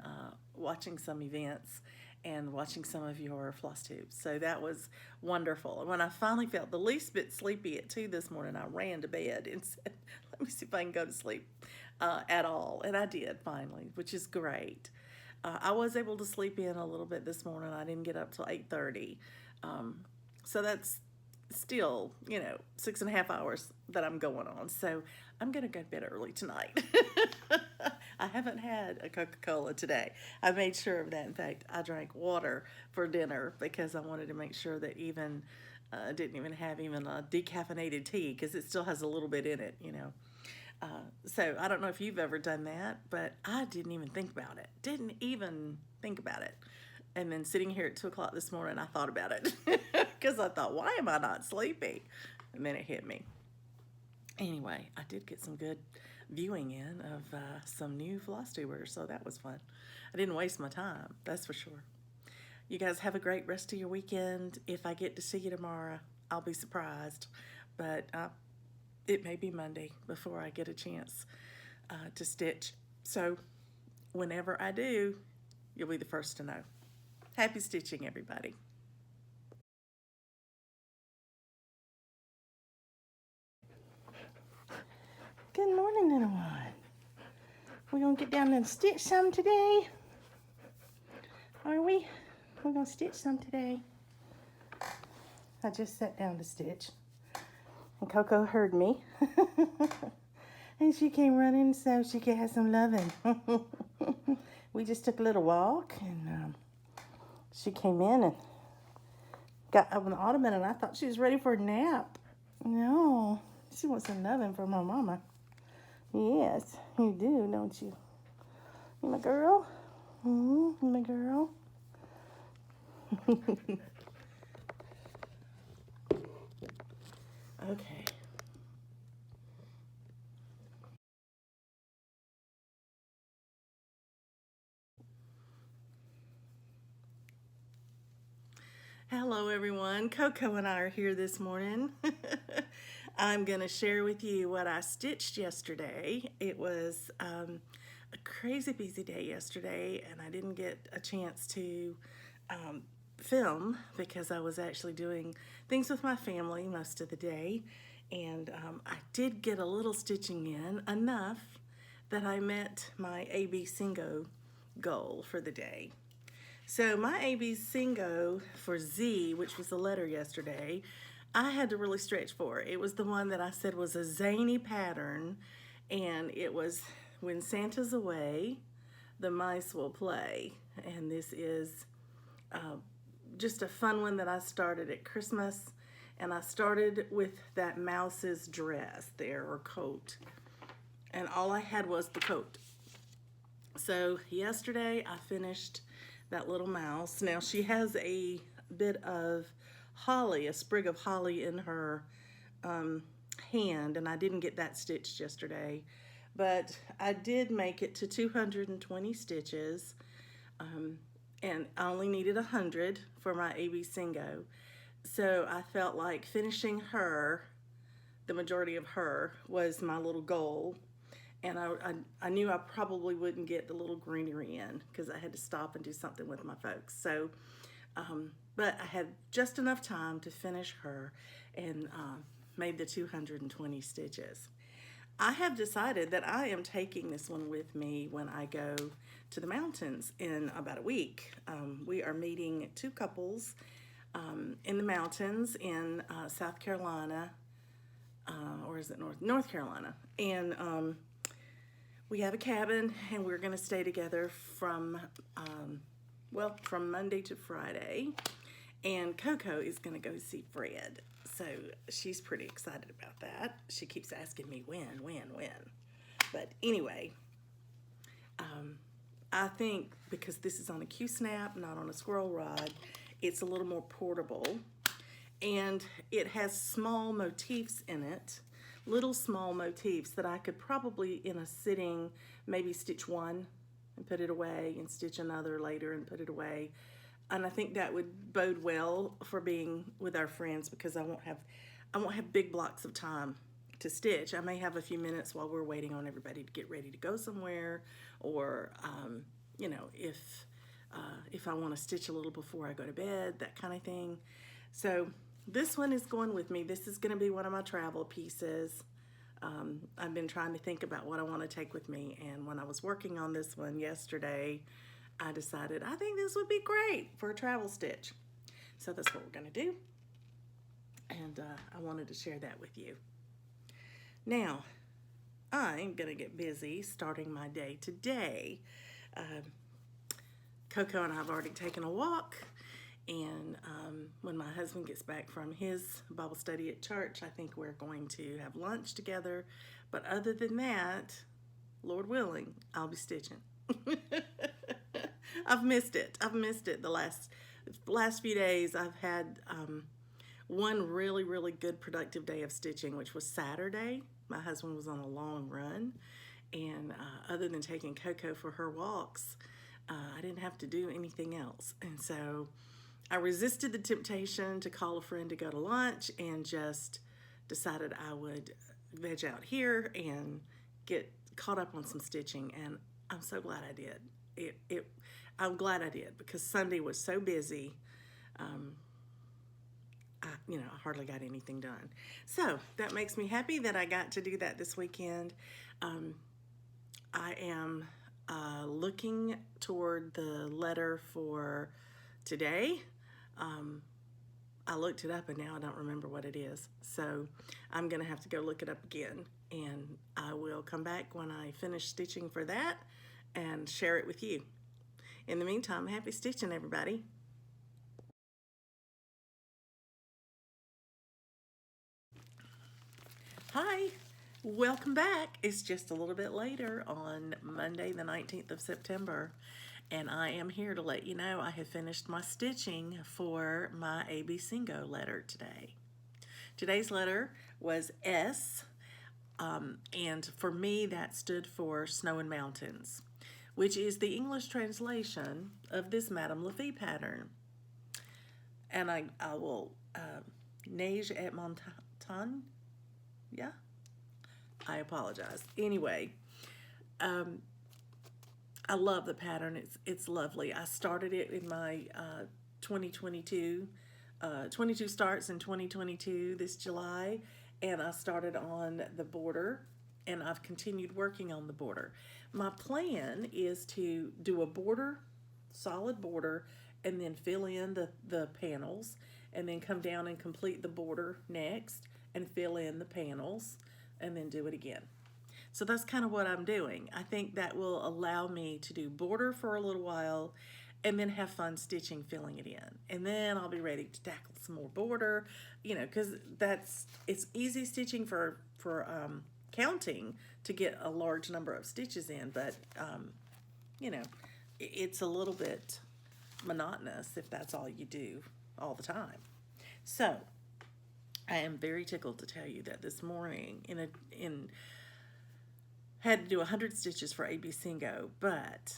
watching some events and watching some of your floss tubes. So that was wonderful. When I finally felt the least bit sleepy at 2 this morning, I ran to bed and said, let me see if I can go to sleep at all. And I did finally, which is great. I was able to sleep in a little bit this morning. I didn't get up till 8:30. So that's still, you know, 6.5 hours that I'm going on. So I'm going to go to bed early tonight. I haven't had a Coca-Cola today. I made sure of that. In fact, I drank water for dinner because I wanted to make sure that didn't even have even a decaffeinated tea, because it still has a little bit in it, you know. So I don't know if you've ever done that, but I didn't even think about it. Didn't even think about it. And then sitting here at 2 o'clock this morning, I thought about it because I thought, why am I not sleepy? And then it hit me. Anyway, I did get some good viewing in of some new floss tubers, so that was fun. I didn't waste my time, that's for sure. You guys have a great rest of your weekend. If I get to see you tomorrow, I'll be surprised, but it may be Monday before I get a chance to stitch. So whenever I do, you'll be the first to know. Happy stitching, everybody. Good morning, little one. We're going to get down and stitch some today. Are we? We're going to stitch some today. I just sat down to stitch. And Coco heard me. And she came running so she could have some loving. We just took a little walk, and she came in and got up on the ottoman, and I thought she was ready for a nap. No, she wants some loving from her mama. Yes, you do, don't you? You my girl? You my girl? Okay. Hello, everyone. Coco and I are here this morning. I'm going to share with you what I stitched yesterday. It was a crazy busy day yesterday, and I didn't get a chance to film because I was actually doing things with my family most of the day. And I did get a little stitching in, enough that I met my ABCingo goal for the day. So my ABCingo for Z, which was the letter yesterday, I had to really stretch for. It was the one that I said was a zany pattern, and it was when Santa's away, the mice will play. And this is just a fun one that I started at Christmas, and I started with that mouse's dress there, or coat, and all I had was the coat. So yesterday I finished that little mouse. Now she has a bit of holly, a sprig of holly in her hand, and I didn't get that stitched yesterday, but I did make it to 220 stitches, and I only needed 100 for my ABCingo. So I felt like finishing her, the majority of her, was my little goal. And I knew I probably wouldn't get the little greenery in because I had to stop and do something with my folks. So, but I had just enough time to finish her, and made the 220 stitches. I have decided that I am taking this one with me when I go to the mountains in about a week. We are meeting 2 couples in the mountains in South Carolina, or is it North Carolina, and we have a cabin, and we're going to stay together from Monday to Friday. And Coco is going to go see Fred. So she's pretty excited about that. She keeps asking me when. But anyway, I think because this is on a Q-snap, not on a squirrel rod, it's a little more portable. And it has small motifs in it. Little small motifs that I could probably in a sitting maybe stitch one and put it away, and stitch another later and put it away. And I think that would bode well for being with our friends, because I won't have big blocks of time to stitch. I may have a few minutes while we're waiting on everybody to get ready to go somewhere, or you know, if I want to stitch a little before I go to bed, that kind of thing. So this one is going with me. This is going to be one of my travel pieces. I've been trying to think about what I want to take with me, and when I was working on this one yesterday, I decided I think this would be great for a travel stitch. So that's what we're going to do, and I wanted to share that with you. Now, I'm going to get busy starting my day today. Coco and I have already taken a walk. And when my husband gets back from his Bible study at church, I think we're going to have lunch together. But other than that, Lord willing, I'll be stitching. I've missed it. The last few days. I've had one really good productive day of stitching, which was Saturday. My husband was on a long run, and other than taking Coco for her walks, I didn't have to do anything else. And so I resisted the temptation to call a friend to go to lunch, and just decided I would veg out here and get caught up on some stitching, and I'm so glad I did. I'm glad I did because Sunday was so busy. I hardly got anything done. So that makes me happy that I got to do that this weekend. I am looking toward the letter for today. I looked it up and now I don't remember what it is. So I'm going to have to go look it up again. And I will come back when I finish stitching for that and share it with you. In the meantime, happy stitching, everybody. Hi, welcome back. It's just a little bit later on Monday, the 19th of September, and I am here to let you know I have finished my stitching for my ABCingo letter today. Today's letter was S, and for me that stood for Snow and Mountains, which is the English translation of this Madame Lafie pattern. And I will neige et montagne. Yeah, I apologize. Anyway, I love the pattern. It's lovely. I started it in my 2022, 22 starts in 2022 this July, and I started on the border, and I've continued working on the border. My plan is to do a border, solid border, and then fill in the panels, and then come down and complete the border next, and fill in the panels, and then do it again. So that's kind of what I'm doing. I think that will allow me to do border for a little while and then have fun stitching, filling it in. And then I'll be ready to tackle some more border, because it's easy stitching for counting to get a large number of stitches in, but it's a little bit monotonous if that's all you do all the time. So I am very tickled to tell you that this morning had to do 100 stitches for ABCingo, but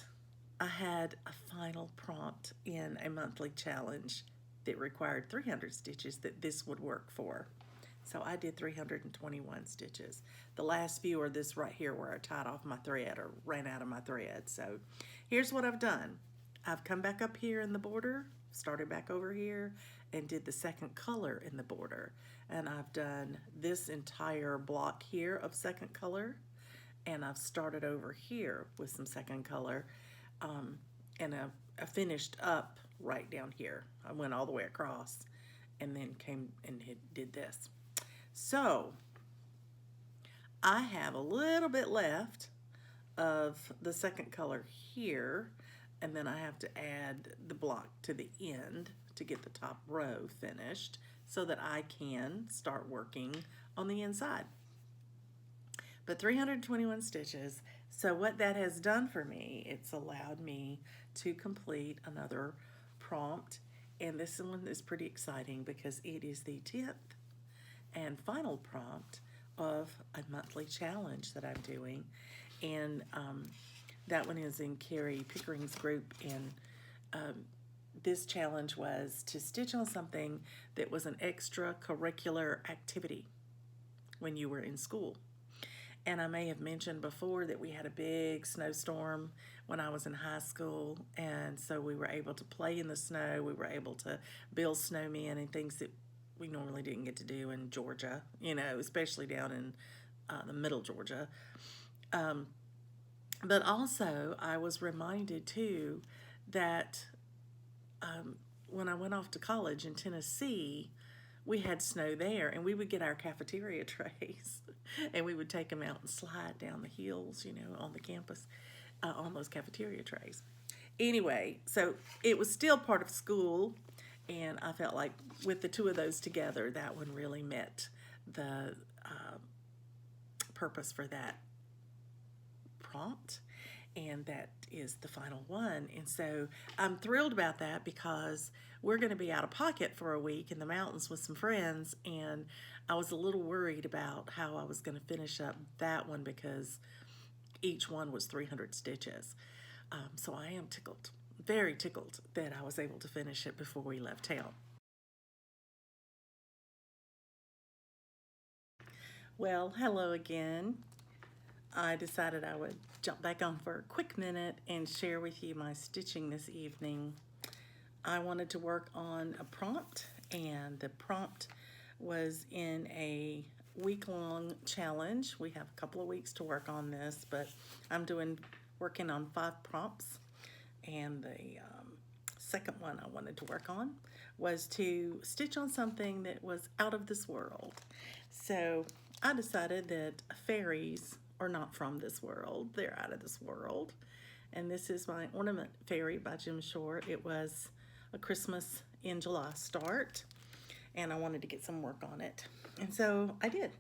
I had a final prompt in a monthly challenge that required 300 stitches that this would work for. So I did 321 stitches. The last few are this right here where I tied off my thread or ran out of my thread. So here's what I've done. I've come back up here in the border, started back over here, and did the second color in the border. And I've done this entire block here of second color, and I've started over here with some second color, and I finished up right down here. I went all the way across and then came and did this. So I have a little bit left of the second color here, and then I have to add the block to the end to get the top row finished so that I can start working on the inside. But 321 stitches, so what that has done for me, it's allowed me to complete another prompt, and this one is pretty exciting because it is the 10th and final prompt of a monthly challenge that I'm doing, and that one is in Carrie Pickering's group, and this challenge was to stitch on something that was an extracurricular activity when you were in school. And I may have mentioned before that we had a big snowstorm when I was in high school, and so we were able to play in the snow. We were able to build snowmen and things that we normally didn't get to do in Georgia, especially down in the middle Georgia. But also, I was reminded too that when I went off to college in Tennessee, we had snow there, and we would get our cafeteria trays, and we would take them out and slide down the hills, on the campus, on those cafeteria trays. Anyway, so it was still part of school, and I felt like with the two of those together, that one really met the purpose for that prompt, and that is the final one. And so I'm thrilled about that because we're going to be out of pocket for a week in the mountains with some friends, and I was a little worried about how I was going to finish up that one because each one was 300 stitches. So I am tickled, very tickled that I was able to finish it before we left town. Well, hello again. I decided I would jump back on for a quick minute and share with you my stitching this evening. I wanted to work on a prompt, and the prompt was in a week-long challenge. We have a couple of weeks to work on this, but I'm working on 5 prompts, and the second one I wanted to work on was to stitch on something that was out of this world. So I decided that fairies are not from this world, they're out of this world. And this is my Ornament Fairy by Jim Short. It was a Christmas in July start, and I wanted to get some work on it. And so I did.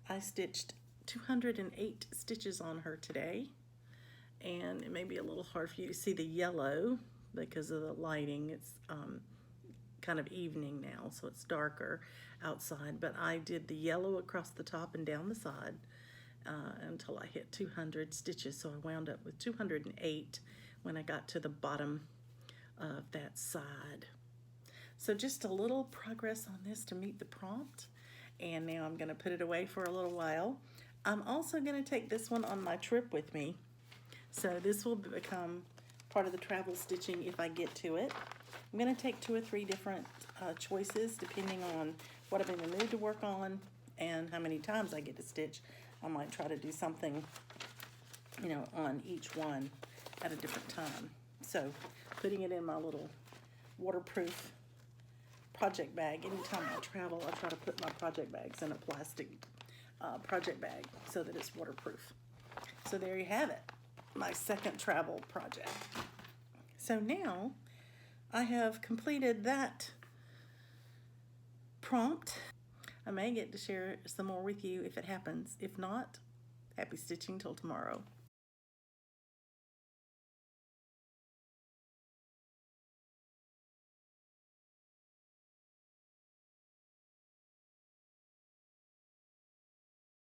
I stitched 208 stitches on her today, and it may be a little hard for you to see the yellow because of the lighting. It's kind of evening now, so it's darker outside, but I did the yellow across the top and down the side until I hit 200 stitches, so I wound up with 208 when I got to the bottom of that side. So just a little progress on this to meet the prompt, and now I'm going to put it away for a little while. I'm also going to take this one on my trip with me, so this will become part of the travel stitching if I get to it. I'm going to take 2 or 3 different choices depending on what I'm in the mood to work on and how many times I get to stitch. I might try to do something, you know, on each one at a different time. So putting it in my little waterproof project bag. Anytime I travel, I try to put my project bags in a plastic project bag so that it's waterproof. So there you have it, my second travel project. So now I have completed that prompt. I may get to share some more with you if it happens. If not, happy stitching till tomorrow.